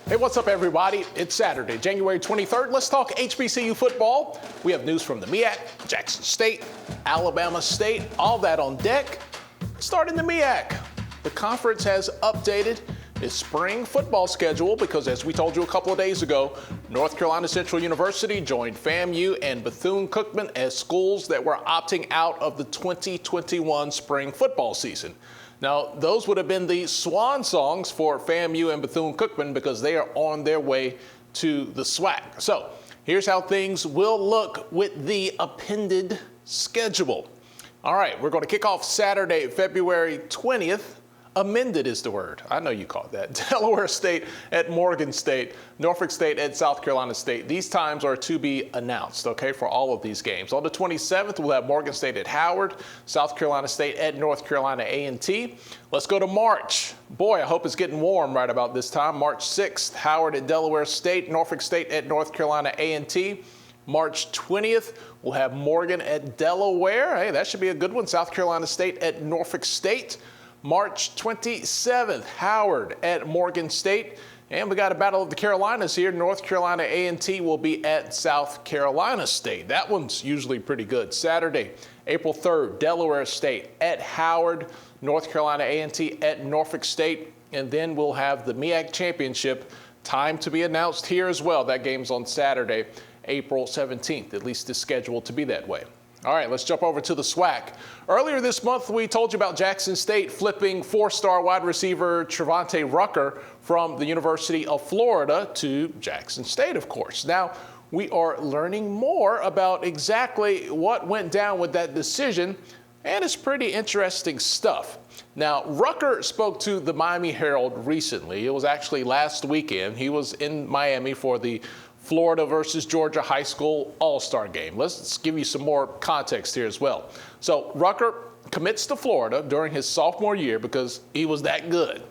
Hey, what's up, everybody? It's Saturday, January 23rd. Let's talk HBCU football. We have news from the MEAC, Jackson State, Alabama State, all that on deck. Starting the MEAC, the conference has updated its spring football schedule because, as we told you a couple of days ago, North Carolina Central University joined FAMU and Bethune-Cookman as schools that were opting out of the 2021 spring football season. Now, those would have been the swan songs for FAMU and Bethune-Cookman because they are on their way to the SWAC. So here's how things will look with the appended schedule. All right, we're going to kick off Saturday, February 20th. Amended is the word. I know you caught that. Delaware State at Morgan State, Norfolk State at South Carolina State. These times are to be announced, okay, for all of these games. On the 27th, we'll have Morgan State at Howard, South Carolina State at North Carolina A&T. Let's go to March. Boy, I hope it's getting warm right about this time. March 6th, Howard at Delaware State, Norfolk State at North Carolina A&T. March 20th, we'll have Morgan at Delaware. Hey, that should be a good one. South Carolina State at Norfolk State. March 27th, Howard at Morgan State. And we got a Battle of the Carolinas here. North Carolina A&T will be at South Carolina State. That one's usually pretty good. Saturday, April 3rd, Delaware State at Howard, North Carolina A&T at Norfolk State. And then we'll have the MEAC Championship, time to be announced here as well. That game's on Saturday, April 17th. At least it's scheduled to be that way. All right, let's jump over to the SWAC. Earlier this month, we told you about Jackson State flipping four-star wide receiver Trevonte Rucker from the University of Florida to Jackson State, of course. Now, we are learning more about exactly what went down with that decision, and it's pretty interesting stuff. Now, Rucker spoke to the Miami Herald recently. It was actually last weekend. He was in Miami for the Florida versus Georgia High School All-Star game. Let's give you some more context here as well. So Rucker commits to Florida during his sophomore year because he was that good.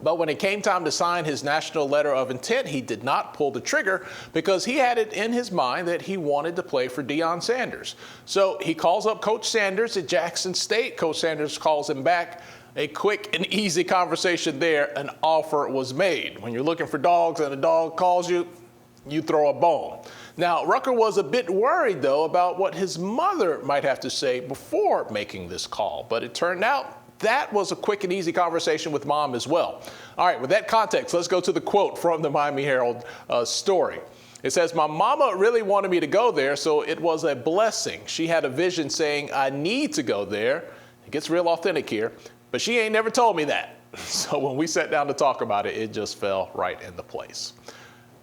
But when it came time to sign his national letter of intent, he did not pull the trigger because he had it in his mind that he wanted to play for Dion Sanders. So he calls up Coach Sanders at Jackson State. Coach Sanders calls him back. A quick and easy conversation there. An offer was made. When you're looking for dogs and a dog calls you, you throw a bone. Now, Rucker was a bit worried, though, about what his mother might have to say before making this call. But it turned out that was a quick and easy conversation with mom as well. All right, with that context, let's go to the quote from the Miami Herald story. It says, "My mama really wanted me to go there, so it was a blessing. She had a vision saying I need to go there." It gets real authentic here, but she ain't never told me that. So when we sat down to talk about it, it just fell right into place.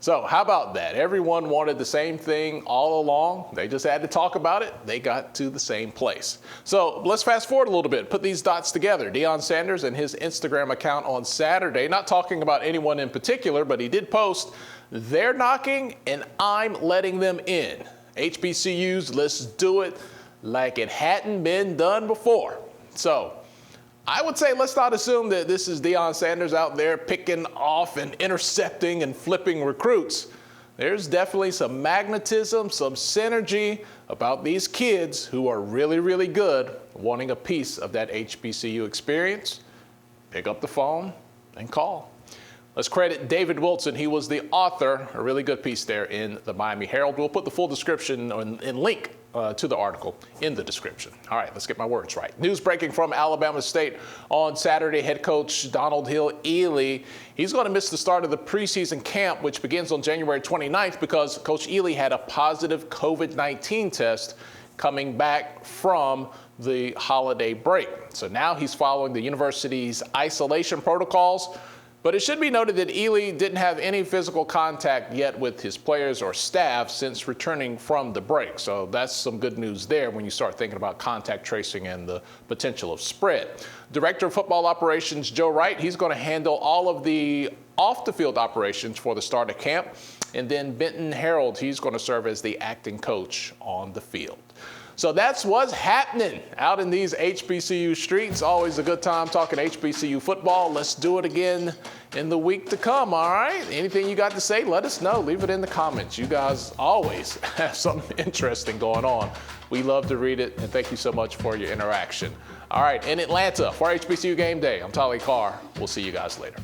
So how about that? Everyone wanted the same thing all along. They just had to talk about it. They got to the same place. So let's fast forward a little bit, put these dots together. Dion Sanders and his Instagram account on Saturday, not talking about anyone in particular, but he did post, "They're knocking and I'm letting them in. HBCUs, let's do it like it hadn't been done before." So I would say let's not assume that this is Dion Sanders out there picking off and intercepting and flipping recruits. There's definitely some magnetism, some synergy about these kids who are really, really good, wanting a piece of that HBCU experience. Pick up the phone and call. Let's credit David Wilson. He was the author, a really good piece there in the Miami Herald. We'll put the full description and link to the article in the description. All right, let's get my words right. News breaking from Alabama State on Saturday. Head coach Donald Hill-Ely, he's going to miss the start of the preseason camp, which begins on January 29th because Coach Ely had a positive COVID-19 test coming back from the holiday break. So now he's following the university's isolation protocols. But it should be noted that Ely didn't have any physical contact yet with his players or staff since returning from the break. So that's some good news there when you start thinking about contact tracing and the potential of spread. Director of Football Operations Joe Wright, he's going to handle all of the off-the-field operations for the start of camp. And then Benton Harold, he's going to serve as the acting coach on the field. So that's what's happening out in these HBCU streets. Always a good time talking HBCU football. Let's do it again in the week to come, all right? Anything you got to say, let us know. Leave it in the comments. You guys always have something interesting going on. We love to read it, and thank you so much for your interaction. All right, in Atlanta for HBCU Game Day, I'm Tali Carr. We'll see you guys later.